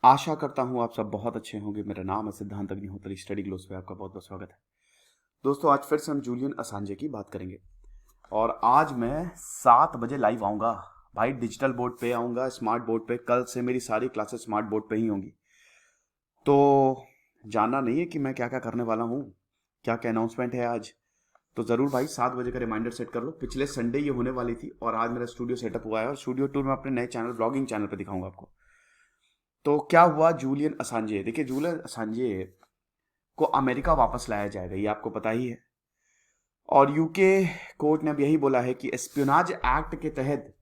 आशा करता हूँ आप सब बहुत अच्छे होंगे। मेरा नाम है सिद्धांत अग्निहोत्री। स्टडी ग्लोस पे आपका बहुत बहुत स्वागत है। दोस्तों, आज फिर से हम जूलियन असांजे की बात करेंगे और आज मैं 7 बजे लाइव आऊँगा भाई। डिजिटल बोर्ड पे आऊँगा, स्मार्ट बोर्ड पे। कल से मेरी सारी क्लासेस स्मार्ट बोर्ड पे ही होंगी। तो जानना नहीं है कि मैं क्या क्या करने वाला हूँ, क्या क्या अनाउंसमेंट है आज, तो ज़रूर भाई 7 बजे का रिमाइंडर सेट कर लो। पिछले संडे ये होने वाली थी और आज मेरा स्टूडियो सेटअप हुआ है और स्टूडियो टूर मैं अपने नए चैनल ब्लॉगिंग चैनल पे दिखाऊंगा आपको। तो क्या हुआ, जूलियन असांजे, देखिए जूलियन असांजे को अमेरिका वापस लाया जाएगा, ये आपको पता ही है। और यूके कोर्ट ने अब यही बोला है कि एस्पियोनाज एक्ट के तहत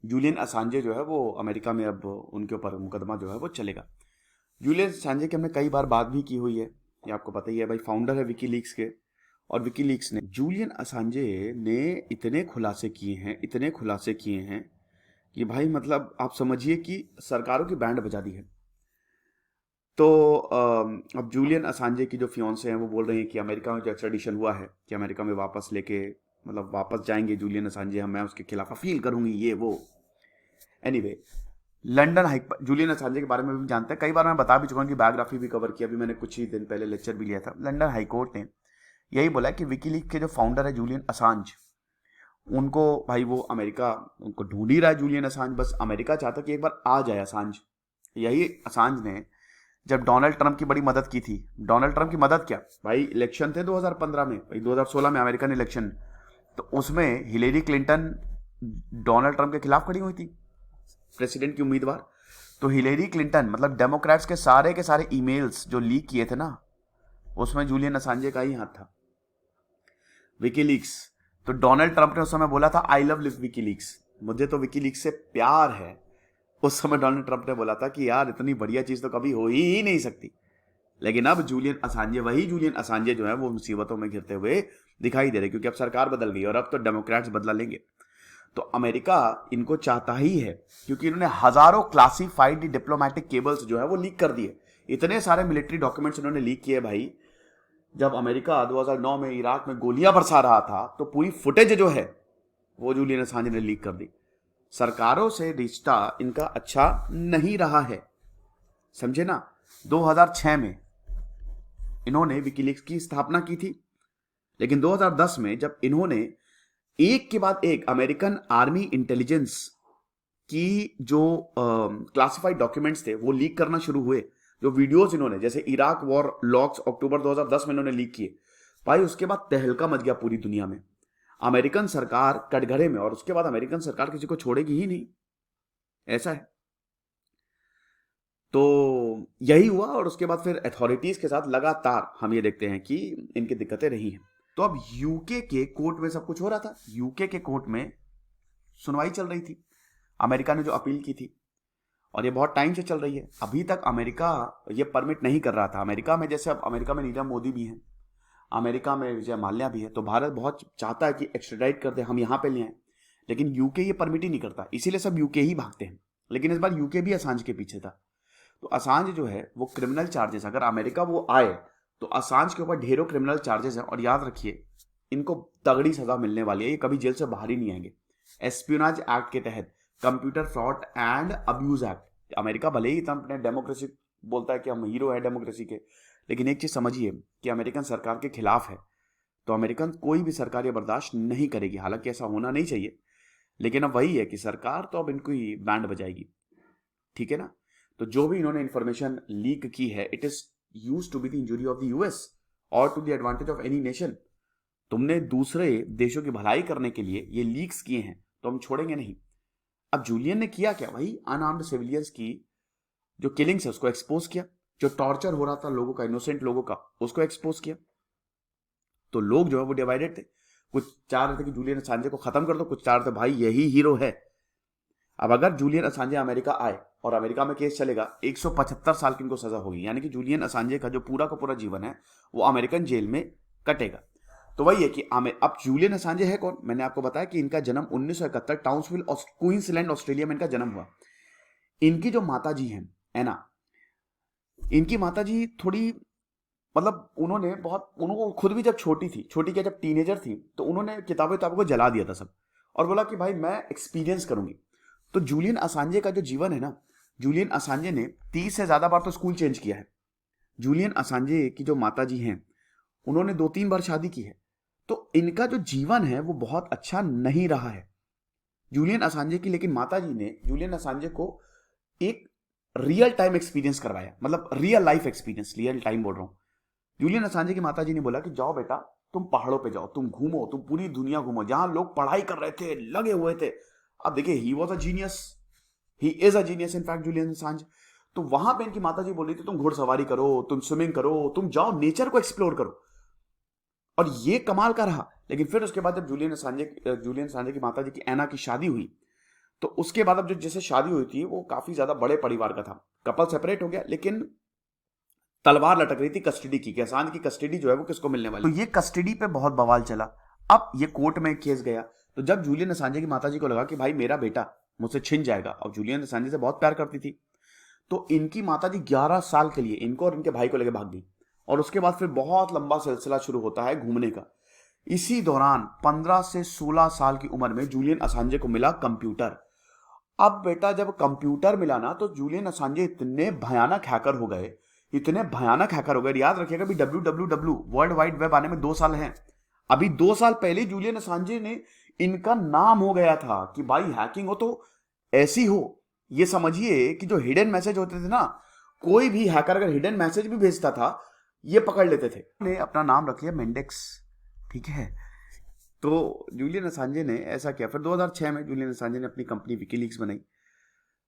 जूलियन असांजे जो है वो अमेरिका में अब उनके ऊपर मुकदमा जो है वो चलेगा। जूलियन असांजे की हमने कई बार बात भी की हुई है, ये आपको पता ही है भाई। फाउंडर है विकीलीक्स के और विकीलीक्स ने जूलियन असांजे ने इतने खुलासे किए हैं, इतने खुलासे किए हैं कि भाई मतलब आप समझिए कि सरकारों की बैंड बजा दी है। तो अब जूलियन असांजे की जो फियांसे हैं वो बोल रहे हैं कि अमेरिका में जो एक्स्ट्राडिशन हुआ है कि अमेरिका में वापस लेके मतलब वापस जाएंगे जूलियन असांजे, हम मैं उसके खिलाफ अपील करूंगी, ये वो। एनीवे, लंदन हाई जूलियन असांजे के बारे में भी जानते हैं, कई बार मैं बता भी चुका हूं कि बायोग्राफी भी कवर किया। अभी मैंने कुछ ही दिन पहले लेक्चर भी लिया था। लंदन हाई कोर्ट ने यही बोला कि विकीलीक के जो फाउंडर है जूलियन असांज, उनको भाई वो अमेरिका उनको ढूंढ ही रहा है। जूलियन असांज बस अमेरिका चाहता कि एक बार आ जाए असांज। यही असांज ने जब डोनाल्ड ट्रंप की बड़ी मदद की थी। डोनाल्ड ट्रंप की मदद क्या भाई, इलेक्शन थे 2015 में, भाई 2016 में अमेरिकन इलेक्शन, तो उसमें हिलेरी क्लिंटन डोनाल्ड ट्रंप के खिलाफ खड़ी हुई थी, प्रेसिडेंट की उम्मीदवार। तो हिलेरी क्लिंटन मतलब डेमोक्रेट्स के सारे ईमेल्स जो लीक किए थे ना, उसमें जूलियन असांजे का ही हाथ था। विकीलीक्स, तो डोनाल्ड ट्रंप ने उस समय बोला था आई लव विकीलीक्स, मुझे तो विकीलीक्स से प्यार है। उस समय डोनाल्ड ट्रंप ने बोला था कि यार इतनी बढ़िया चीज तो कभी हो ही नहीं सकती। लेकिन अब जूलियन असांजे, वही जूलियन असांजे जो है वो मुसीबतों में घिरते हुए दिखाई दे रहे, क्योंकि अब सरकार बदल गई और अब तो डेमोक्रेट्स बदला लेंगे। तो अमेरिका इनको चाहता ही है, क्योंकि इन्होंने हजारों क्लासिफाइड डिप्लोमेटिक केबल्स जो है वो लीक कर दिए। इतने सारे मिलिट्री डॉक्यूमेंट्स इन्होंने लीक किए भाई। जब अमेरिका 2009 में इराक में गोलियां बरसा रहा था तो पूरी फुटेज जो है वो जूलियन असांजे ने लीक कर दी। सरकारों से रिश्ता इनका अच्छा नहीं रहा है, समझे ना। 2006 में इन्होंने विकीलीक्स की स्थापना की थी, लेकिन 2010 में जब इन्होंने एक के बाद एक अमेरिकन आर्मी इंटेलिजेंस की जो क्लासिफाइड डॉक्यूमेंट्स थे वो लीक करना शुरू हुए, जो वीडियोस इन्होंने जैसे इराक वॉर लॉग्स अक्टूबर 2010 में इन्होंने लीक किए भाई, उसके बाद तहलका मच गया पूरी दुनिया में। अमेरिकन सरकार कटघरे में, और उसके बाद अमेरिकन सरकार किसी को छोड़ेगी ही नहीं, ऐसा है। तो यही हुआ और उसके बाद फिर अथॉरिटीज के साथ लगातार हम ये देखते हैं कि इनकी दिक्कतें रही हैं। तो अब यूके के कोर्ट में सब कुछ हो रहा था। यूके के कोर्ट में सुनवाई चल रही थी, अमेरिका ने जो अपील की थी, और ये बहुत टाइम से चल रही है। अभी तक अमेरिका ये परमिट नहीं कर रहा था। अमेरिका में जैसे अब अमेरिका में नीरव मोदी भी हैं, अमेरिका में विजय माल्या भी है, तो भारत बहुत चाहता है कि एक्स्ट्राडाइट कर दे, हम यहाँ पे ले आए, लेकिन यूके ये परमिट ही नहीं करता, इसीलिए सब यूके ही भागते हैं। लेकिन इस बार यूके भी असांज के पीछे था। तो असांज जो है वो क्रिमिनल चार्जेस, अगर अमेरिका वो आए तो असांज के ऊपर ढेरों क्रिमिनल चार्जेस हैं, और याद रखिए इनको तगड़ी सजा मिलने वाली है, ये कभी जेल से बाहर ही नहीं आएंगे। एस्पियोनाज एक्ट के तहत, computer fraud and abuse act. America भले ही अपने डेमोक्रेसी बोलता है कि हम हीरो है डेमोक्रेसी के, लेकिन एक चीज समझिए कि अमेरिकन सरकार के खिलाफ है, तो अमेरिकन कोई भी सरकार ये बर्दाश्त नहीं करेगी। हालांकि ऐसा होना नहीं चाहिए, लेकिन अब वही है कि सरकार तो अब इनको ही बैंड बजाएगी, ठीक है ना। तो जो भी इन्होंने इंफॉर्मेशन लीक की है, it is used to be the injury of the US और to the advantage of any nation. तुमने दूसरे देशों की भलाई करने के लिए ये लीक्स किए हैं तो हम छोड़ेंगे नहीं। अब जूलियन ने किया क्या भाई, अनआर्म्ड सिविलियंस की जो किलिंग्स है उसको एक्सपोज किया, जो टॉर्चर हो रहा था लोगों का, इनोसेंट लोगों का, उसको एक्सपोज किया। तो लोग जो है वो डिवाइडेड थे, कुछ चाह रहे थे कि जूलियन असांजे को खत्म कर दो, कुछ चाह रहे थे भाई यही हीरो है। अब अगर जूलियन असांजे अमेरिका आए और अमेरिका में केस चलेगा, 175 साल की इनको सजा होगी, यानी कि जूलियन असांजे का जो पूरा का पूरा जीवन है वो अमेरिकन जेल में कटेगा। तो वही है कि अब जूलियन असांजे है कौन, मैंने आपको बताया कि इनका जन्म 1971 टाउन्सविल क्वींसलैंड ऑस्ट्रेलिया में इनका जन्म हुआ। इनकी जो माता जी हैं एना, इनकी माता जी थोड़ी मतलब उनको खुद भी जब छोटी थी, छोटी क्या जब टीनेजर थी, तो उन्होंने किताबों किताबों को जला दिया था सब, और बोला कि भाई मैं एक्सपीरियंस करूंगी। तो जूलियन असांजे का जो जीवन है ना, जूलियन असांजे ने 30 से ज्यादा बार तो स्कूल चेंज किया है। जूलियन असांजे की जो माता जी हैं उन्होंने 2-3 बार शादी की है। तो इनका जो जीवन है वो बहुत अच्छा नहीं रहा है जूलियन असांजे की। लेकिन माता जी ने जूलियन असांजे को एक रियल टाइम एक्सपीरियंस करवाया, मतलब real life experience, real time बोल रहा हूं। जूलियन असांजे की माता जी ने बोला कि जाओ बेटा, तुम पहाड़ों पे जाओ, तुम घूमो, तुम पूरी दुनिया घूमो, जहां लोग पढ़ाई कर रहे थे, लगे हुए थे। अब देखिए, he was a genius, he is a genius in fact Julian Assange. तो वहां पे इनकी माता जी बोल रही थी तुम घुड़सवारी करो, तुम स्विमिंग करो, तुम जाओ नेचर को एक्सप्लोर करो। और ये कमाल का रहा। लेकिन फिर उसके बाद जब जूलियन असांजे की माता जी की ऐना की शादी हुई, तो उसके बाद अब जो जैसे शादी हुई थी वो काफी ज्यादा बड़े परिवार का था। कपल सेपरेट हो गया, लेकिन तलवार लटक रही थी कस्टडी की, कि असांज की कस्टडी जो है वो किसको मिलने वाली। तो ये कस्टडी पे बहुत बवाल चला। अब ये कोर्ट में केस गया। तो जब जूलियन असांजे की माता जी को लगा कि भाई मेरा बेटा मुझसे छिन जाएगा, और जूलियन असांजे से बहुत प्यार करती थी, तो इनकी माता जी 11 साल के लिए इनको और इनके भाई को लेकर भाग गई। और उसके बाद फिर बहुत लंबा सिलसिला शुरू होता है घूमने का। इसी दौरान 15 से 16 साल की उम्र में जूलियन असांजे को मिला कंप्यूटर। अब बेटा जब कंप्यूटर मिला ना, तो जूलियन असांजे इतने भयानक हैकर हो गए, इतने भयानक हैकर हो गए। याद रखिएगा भी WWW वर्ल्ड वाइड वेब आने में 2 साल हैं। अभी 2 साल पहले जूलियन असांजे ने, इनका नाम हो गया था कि भाई हैकिंग हो तो ऐसी हो। ये समझिए कि जो हिडन मैसेज होते थे ना, कोई भी हैकर अगर हिडन मैसेज भी भेजता था, ये पकड़ लेते थे। ने अपना नाम रख लिया मेंडेक्स, ठीक है। तो जूलियन असांजे ने ऐसा किया। फिर 2006 में जूलियन असांजे ने अपनी कंपनी विकीलीक्स बनाई।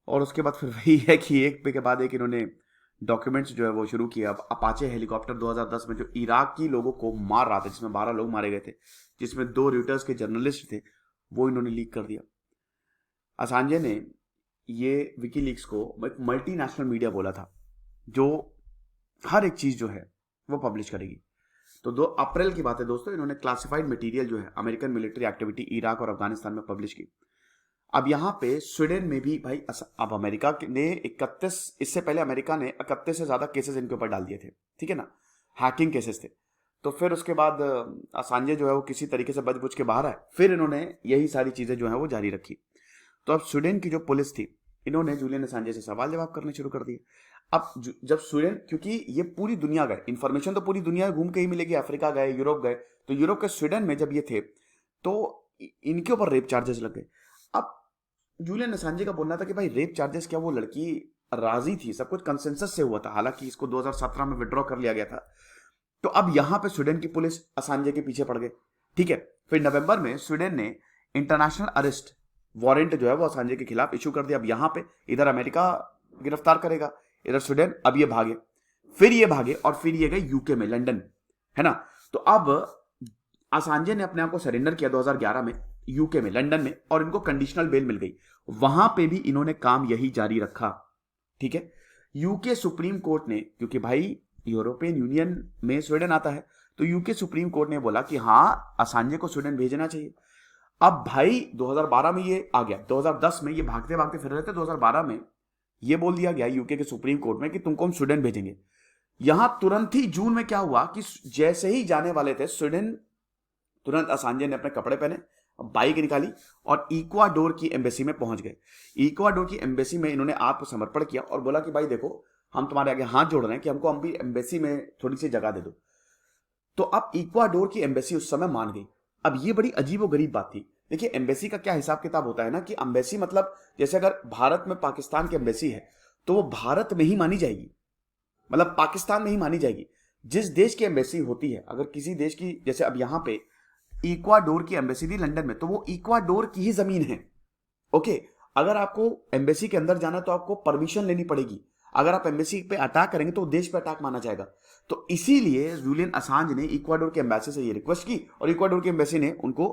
और उसके बाद फिर वही है कि एक पे के बाद एक इन्होंने डॉक्यूमेंट्स जो है वो शुरू किया। अब अपाचे हेलीकॉप्टर 2010 में जो इराकी लोगों को मार रहा था, जिसमें 12 लोग मारे गए थे, जिसमें 2 रॉयटर्स के जर्नलिस्ट थे, वो इन्होंने लीक कर दिया। असांजे ने ये विकीलीक्स को एक मल्टीनेशनल मीडिया बोला था, जो हर एक चीज जो है वो पब्लिश करेगी। तो 2 अप्रैल की बात है दोस्तों, इन्होंने क्लासिफाइड मटेरियल जो है अमेरिकन मिलिट्री एक्टिविटी इराक और अफगानिस्तान में पब्लिश की। अब यहां पे स्वीडन में भी भाई अब अमेरिका ने 31, इससे पहले अमेरिका ने 31 से ज्यादा केसेस इनके ऊपर डाल दिए थे, ठीक है ना, हैकिंग केसेस थे। तो फिर उसके बाद असांजे जो है वो किसी तरीके से बच के बाहर आए। फिर इन्होंने यही सारी चीजें जो है वो जारी रखी। तो अब स्वीडन की जो पुलिस थी, इन्होंने जूलियन असांजे से सवाल जवाब करने शुरू कर दिए। अब जब स्वीडन, क्योंकि ये पूरी दुनिया गए, इंफॉर्मेशन तो पूरी दुनिया घूम के ही मिलेगी, अफ्रीका गए, यूरोप गए, तो यूरोप के स्वीडन में जब ये थे तो इनके ऊपर रेप चार्जेस लग गए। अब जूलियन असांजे का बोलना था कि भाई रेप चार्जेस क्या, वो लड़की राजी थी, सब कुछ कंसेंसस से हुआ था, हालांकि इसको 2017 में विड्रॉ कर लिया गया था। तो अब यहां पे स्वीडन की पुलिस असांजे के पीछे पड़ गई, ठीक है। फिर नवंबर में स्वीडन ने इंटरनेशनल अरेस्ट वारंट जो है वो असांजे के खिलाफ इशू कर दिया। अब यहां पे इधर अमेरिका गिरफ्तार करेगा, इधर स्वीडन। अब ये भागे, फिर ये भागे, और फिर ये गए यूके में, लंदन, है ना। तो अब असांजे ने अपने आप को सरेंडर किया 2011 में यूके में, लंदन में, और इनको कंडीशनल बेल मिल गई। वहां पे भी इन्होंने काम यही जारी रखा, ठीक है। यूके सुप्रीम कोर्ट ने, क्योंकि भाई यूरोपियन यूनियन में स्वीडन आता है, तो यूके सुप्रीम कोर्ट ने बोला कि हां असांजे को स्वीडन भेजना चाहिए। अब भाई 2012 में ये आ गया, 2010 में ये भागते भागते फिर रहे थे, 2012 में ये बोल दिया गया यूके के सुप्रीम कोर्ट में कि तुमको हम स्वीडन भेजेंगे। यहां तुरंत ही जून में क्या हुआ कि जैसे ही जाने वाले थे स्वीडन, तुरंत असांजे ने अपने कपड़े पहने, बाइक निकाली और इक्वाडोर की एम्बेसी में पहुंच गए। इक्वाडोर की एम्बेसी में इन्होंने आत्मसमर्पण किया और बोला कि भाई देखो, हम तुम्हारे आगे हाथ जोड़ रहे हैं कि हमको हम भी एम्बेसी में थोड़ी सी जगह दे दो। तो अब इक्वाडोर की एम्बेसी उस समय मान गई। अब ये बड़ी अजीब और गरीब बात थी। देखिए एम्बेसी का क्या हिसाब किताब होता है ना, कि एम्बेसी मतलब जैसे अगर भारत में पाकिस्तान की एम्बेसी है तो वो भारत में ही मानी जाएगी, मतलब पाकिस्तान में ही मानी जाएगी। जिस देश की एम्बेसी होती है, अगर किसी देश की, जैसे अब यहां पे इक्वाडोर की एम्बेसी थी लंदन में, तो वो इक्वाडोर की ही जमीन है, ओके। अगर आपको एम्बेसी के अंदर जाना तो आपको परमिशन लेनी पड़ेगी। अगर आप एम्बेसी पे अटैक करेंगे तो देश पे अटैक माना जाएगा। तो इसीलिए जूलियन असांज ने इक्वाडोर के एम्बेसी से ये रिक्वेस्ट की और इक्वाडोर की एम्बेसी ने उनको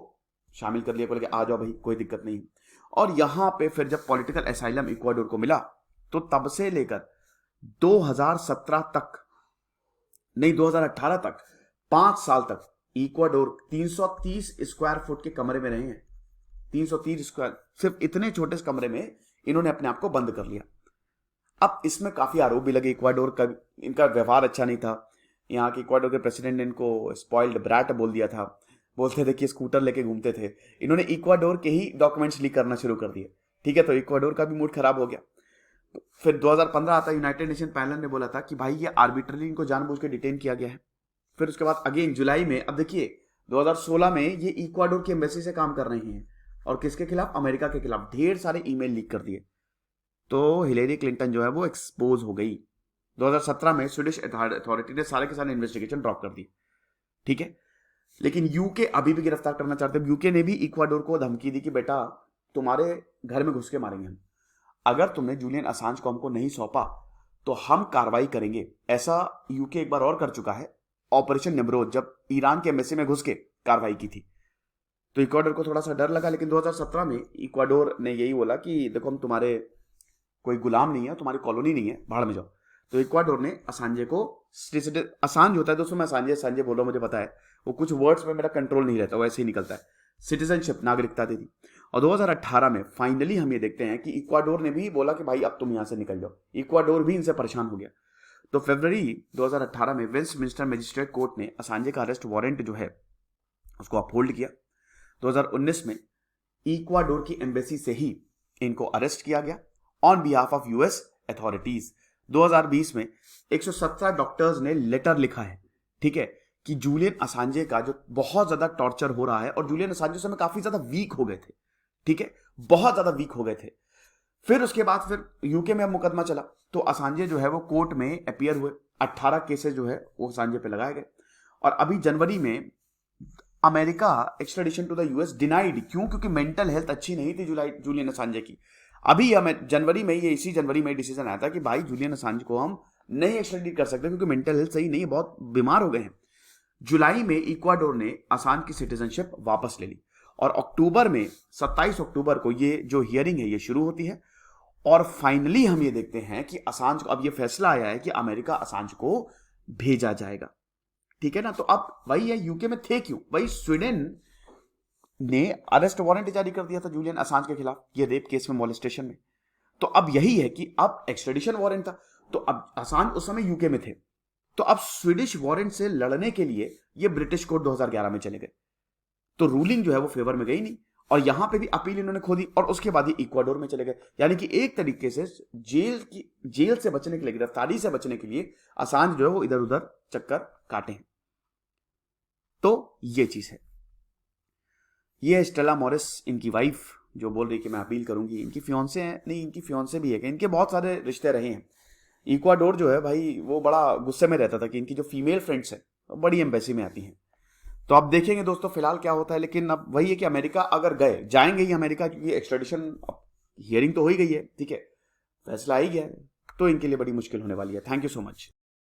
शामिल कर लिया, बोले कि आ जाओ भाई, कोई दिक्कत नहीं। और यहां पे फिर जब पॉलिटिकल असाइलम इक्वाडोर को मिला, तो तब से लेकर 2017 तक, नहीं 2018 तक, 5 साल तक इक्वाडोर 330 स्क्वायर फुट के कमरे में रहे हैं। 330 स्क्वायर, सिर्फ इतने छोटे से कमरे में इन्होंने अपने आप को बंद कर लिया। अब इसमें काफी आरोप भी लगे इक्वाडोर का, इनका व्यवहार अच्छा नहीं था। यहाँ के इक्वाडोर के प्रेसिडेंट ने इनको स्पॉइल्ड ब्रैट बोल दिया था, बोलते थे कि स्कूटर लेके घूमते थे। इन्होंने इक्वाडोर के ही डॉक्यूमेंट्स लीक करना शुरू कर दिए, ठीक है। तो इक्वाडोर का भी मूड खराब हो गया। फिर 2015 आता, यूनाइटेड नेशन पैनल ने बोला था कि भाई ये आर्बिट्रली इनको जानबूझ के डिटेन किया गया है। फिर उसके बाद अगेन जुलाई में, अब देखिए 2016 में ये इक्वाडोर की एम्बेसी से काम कर रही हैं और किसके खिलाफ, अमेरिका के खिलाफ ढेर सारे ईमेल लीक कर दिए। तो हिलेरी क्लिंटन जो है वो एक्सपोज हो गई। 2017 में स्वीडिश अथॉरिटी ने सारे के सारे इन्वेस्टिगेशन ड्रॉप कर दी, ठीक है। लेकिन यूके अभी भी गिरफ्तार करना चाहते हैं। यूके ने भी इक्वाडोर को धमकी दी कि बेटा तुम्हारे घर में घुस के मारेंगे हम, अगर तुमने जूलियन असांज को हमको नहीं सौंपा तो हम कार्रवाई करेंगे। ऐसा यूके एक बार और कर चुका है, ऑपरेशन निम्रोद, जब ईरान के एम्बेसी में घुस के कार्रवाई की थी। तो इक्वाडोर को थोड़ा सा डर लगा, लेकिन 2017 में इक्वाडोर ने यही बोला कि देखो हम तुम्हारे कोई गुलाम नहीं है, तुम्हारी कॉलोनी नहीं है, भाड़ में जाओ। तो इक्वाडोर ने असांजे को, असांज होता है दोस्तों, मैं असांजे बोल रहा हूं, मुझे पता है, वो कुछ वर्ड्स में मेरा कंट्रोल नहीं रहता, वैसे ही निकलता है, सिटीजनशिप, नागरिकता दे दी। और 2018 में फाइनली हम ये देखते हैं कि इक्वाडोर ने भी बोला कि भाई अब तुम यहां से निकल जाओ। इक्वाडोर भी इनसे परेशान हो गया। तो फरवरी 2018 में वेस्टमिंस्टर मजिस्ट्रेट कोर्ट ने असांजे का अरेस्ट वारंट जो है उसको अपहोल्ड किया। 2019 में इक्वाडोर की एम्बेसी से ही इनको अरेस्ट किया गया on behalf of US authorities. 2020 में 117 डॉक्टर्स ने लेटर लिखा है, ठीक है, कि जूलियन असांजे का जो बहुत ज्यादा टॉर्चर हो रहा है, और जूलियन असांजे उस समय काफी ज्यादा वीक हो गए थे, ठीक है, बहुत ज्यादा वीक हो गए थे। फिर उसके बाद फिर यूके में अब मुकदमा चला, तो असांजे जो है वो कोर्ट में अपीयर हुए, 18 केसेस जो है वो असांजे पे लगाए गए। और अभी जनवरी में America extradition to the US denied, क्यों? क्योंकि मेंटल हेल्थ अच्छी नहीं थी जूलियन असांजे की। अभी जनवरी में, ये इसी जनवरी में डिसीजन आया था कि भाई जूलियन असांज को हम नहीं एक्स्ट्राडिट कर सकते क्योंकि मेंटल हेल्थ सही नहीं, बहुत बीमार हो गए हैं। जुलाई में इक्वाडोर ने असांज की सिटीजनशिप वापस ले ली, और अक्टूबर में 27 अक्टूबर को ये जो हियरिंग है ये शुरू होती है। और फाइनली हम ये देखते हैं कि असांज को, अब ये फैसला आया है कि अमेरिका असांज को भेजा जाएगा, ठीक है ना। तो अब वही है, यूके में थे क्यों? वही स्वीडन ने अरेस्ट वारंट जारी कर दिया था जूलियन असांज के खिलाफ, ये रेप केस में, मोलेस्टेशन में। तो अब यही है कि अब एक्स्ट्रेडिशन वारंट था, तो अब असांज उस समय यूके में थे, तो अब स्वीडिश वारंट से लड़ने के लिए ये ब्रिटिश कोर्ट 2011 में चले गए। तो रूलिंग जो है वो फेवर में गई नहीं, और यहां पे भी अपील इन्होंने खो दी, और उसके बाद ये इक्वाडोर में चले गए। यानी कि एक तरीके से जेल से बचने के लिए, गिरफ्तारी से बचने के लिए असांज जो है वो इधर उधर चक्कर काटे हैं। तो ये चीज है। ये स्टेला मॉरिस, इनकी वाइफ, जो बोल रही कि मैं अपील करूंगी। इनकी फियांसे हैं, नहीं इनकी फियांसे भी है, कि इनके बहुत सारे रिश्ते रहे हैं। इक्वाडोर जो है भाई वो बड़ा गुस्से में रहता था कि इनकी जो फीमेल फ्रेंड्स हैं बड़ी एम्बेसी में आती हैं। तो अब देखेंगे दोस्तों फिलहाल क्या होता है, लेकिन अब वही है कि अमेरिका अगर जाएंगे ही अमेरिका, क्योंकि एक्स्ट्रेडिशन हियरिंग तो हो ही गई है, ठीक है, फैसला आ ही गया है, तो इनके लिए बड़ी मुश्किल होने वाली है। Thank you so much.